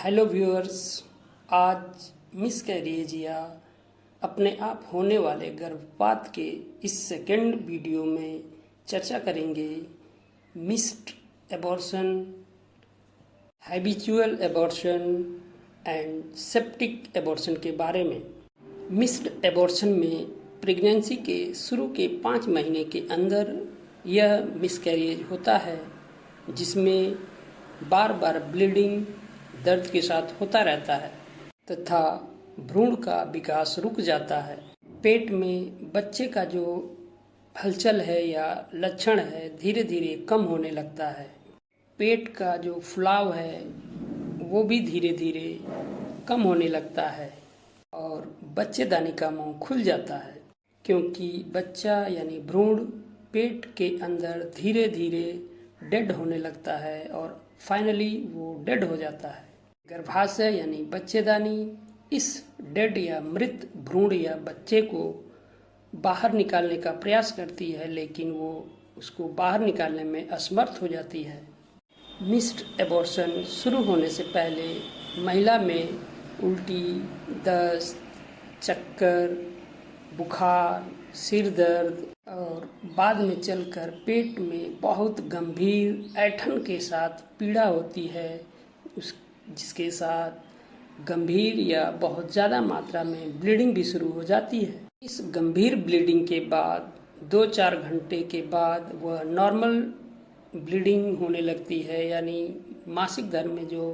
Hello viewers. आज miscarriage या अपने आप होने वाले गर्भपात के इस सेकंड वीडियो में चर्चा करेंगे missed abortion, habitual abortion and septic abortion के बारे में। मिस्ड एबॉर्शन में प्रेगनेंसी के शुरू के 5 महीने के अंदर यह मिसकैरेज होता है, जिसमें बार बार ब्लीडिंग दर्द के साथ होता रहता है तथा भ्रूण का विकास रुक जाता है। पेट में बच्चे का जो हलचल है या लक्षण है धीरे धीरे कम होने लगता है। पेट का जो फुलाव है वो भी धीरे धीरे कम होने लगता है और बच्चेदानी का मुंह खुल जाता है, क्योंकि बच्चा यानी भ्रूण पेट के अंदर धीरे धीरे डेड होने लगता है और फाइनली वो डेड हो जाता है। गर्भाशय यानी बच्चेदानी इस डेड या मृत भ्रूण या बच्चे को बाहर निकालने का प्रयास करती है, लेकिन वो उसको बाहर निकालने में असमर्थ हो जाती है। मिस्ड एबॉर्शन शुरू होने से पहले महिला में उल्टी, दस्त, चक्कर, बुखार, सिर दर्द और बाद में चलकर पेट में बहुत गंभीर ऐंठन के साथ पीड़ा होती है, जिसके साथ गंभीर या बहुत ज़्यादा मात्रा में ब्लीडिंग भी शुरू हो जाती है। इस गंभीर ब्लीडिंग के बाद 2-4 घंटे के बाद वह नॉर्मल ब्लीडिंग होने लगती है, यानी मासिक धर्म में जो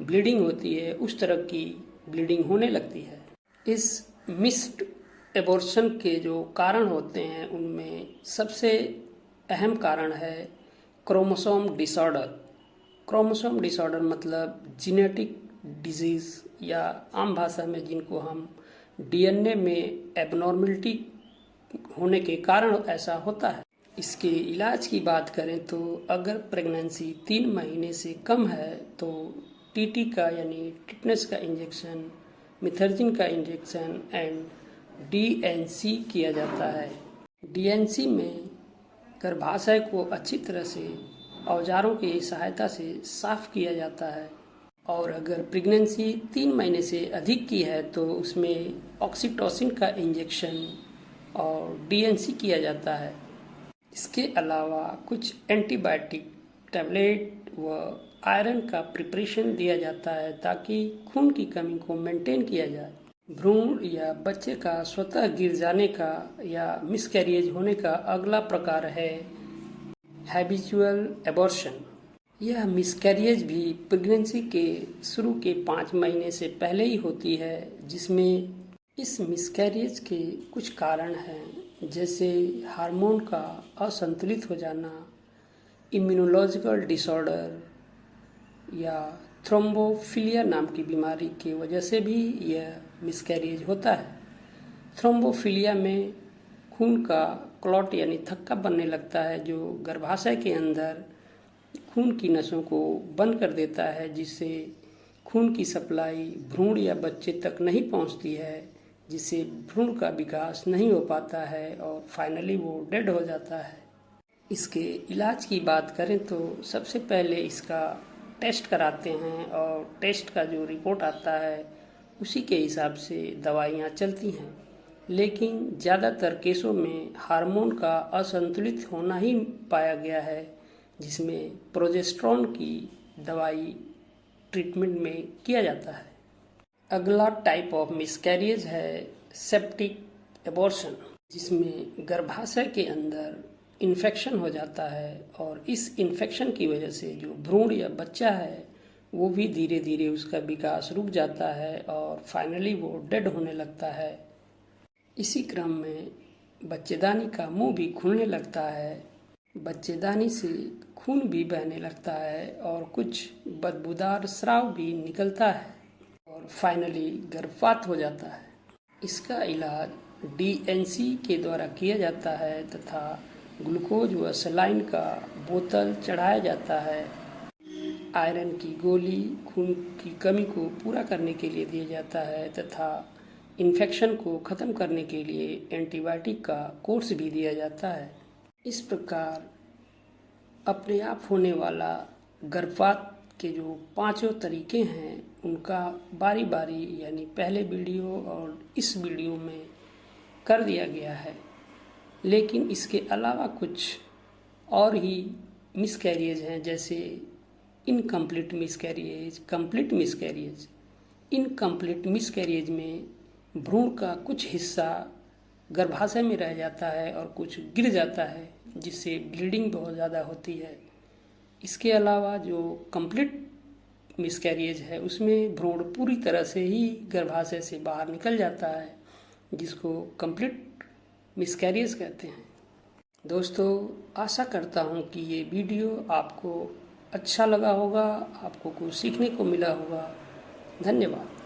ब्लीडिंग होती है उस तरह की ब्लीडिंग होने लगती है। इस मिस्ड एबॉर्शन के जो कारण होते हैं उनमें सबसे अहम कारण है क्रोमोसोम डिसऑर्डर। क्रोमोसोम डिसऑर्डर मतलब जीनेटिक डिजीज़, या आम भाषा में जिनको हम डीएनए में एबनॉर्मलिटी होने के कारण ऐसा होता है। इसके इलाज की बात करें तो अगर प्रेगनेंसी 3 महीने से कम है तो टीटी का यानी टिटनेस का इंजेक्शन, मिथर्जिन का इंजेक्शन एंड डीएनसी किया जाता है। डीएनसी में गर्भाशय को अच्छी तरह से औजारों की सहायता से साफ किया जाता है, और अगर प्रेगनेंसी 3 महीने से अधिक की है तो उसमें ऑक्सीटोसिन का इंजेक्शन और डीएनसी किया जाता है। इसके अलावा कुछ एंटीबायोटिक टैबलेट व आयरन का प्रिपरेशन दिया जाता है ताकि खून की कमी को मेंटेन किया जाए। भ्रूण या बच्चे का स्वतः गिर जाने का या मिसकैरेज होने का अगला प्रकार है हैबिचुअल एबॉर्शन। यह मिसकैरेज भी प्रेगनेंसी के शुरू के 5 महीने से पहले ही होती है, जिसमें इस मिसकैरेज के कुछ कारण हैं, जैसे हार्मोन का असंतुलित हो जाना, इम्यूनोलॉजिकल डिसऑर्डर या थ्रोम्बोफिलिया नाम की बीमारी की वजह से भी यह मिसकैरेज होता है। थ्रोम्बोफिलिया में खून का क्लॉट यानी थक्का बनने लगता है, जो गर्भाशय के अंदर खून की नसों को बंद कर देता है, जिससे खून की सप्लाई भ्रूण या बच्चे तक नहीं पहुंचती है, जिससे भ्रूण का विकास नहीं हो पाता है और फाइनली वो डेड हो जाता है। इसके इलाज की बात करें तो सबसे पहले इसका टेस्ट कराते हैं और टेस्ट का जो रिपोर्ट आता है उसी के हिसाब से दवाइयाँ चलती हैं, लेकिन ज़्यादातर केसों में हार्मोन का असंतुलित होना ही पाया गया है, जिसमें प्रोजेस्टेरोन की दवाई ट्रीटमेंट में किया जाता है। अगला टाइप ऑफ मिसकैरेज है सेप्टिक एबॉर्शन, जिसमें गर्भाशय के अंदर इन्फेक्शन हो जाता है और इस इन्फेक्शन की वजह से जो भ्रूण या बच्चा है वो भी धीरे धीरे उसका विकास रुक जाता है और फाइनली वो डेड होने लगता है। इसी क्रम में बच्चेदानी का मुंह भी खुलने लगता है, बच्चेदानी से खून भी बहने लगता है और कुछ बदबूदार स्राव भी निकलता है और फाइनली गर्भपात हो जाता है। इसका इलाज डीएनसी के द्वारा किया जाता है तथा ग्लूकोज व सलाइन का बोतल चढ़ाया जाता है। आयरन की गोली खून की कमी को पूरा करने के लिए दिया जाता है तथा इन्फेक्शन को ख़त्म करने के लिए एंटीबायोटिक का कोर्स भी दिया जाता है। इस प्रकार अपने आप होने वाला गर्भपात के जो 5 तरीके हैं उनका बारी बारी यानी पहले वीडियो और इस वीडियो में कर दिया गया है। लेकिन इसके अलावा कुछ और ही मिसकैरियज हैं, जैसे incomplete miscarriage, complete miscarriage. Incomplete miscarriage में भ्रूण का कुछ हिस्सा गर्भाशय में रह जाता है और कुछ गिर जाता है, जिससे ब्लीडिंग बहुत ज़्यादा होती है। इसके अलावा जो कंप्लीट मिसकैरियज है उसमें भ्रूण पूरी तरह से ही गर्भाशय से बाहर निकल जाता है, जिसको कंप्लीट मिसकैरियज कहते हैं। दोस्तों, आशा करता हूँ कि ये वीडियो आपको अच्छा लगा होगा, आपको कुछ सीखने को मिला होगा। धन्यवाद।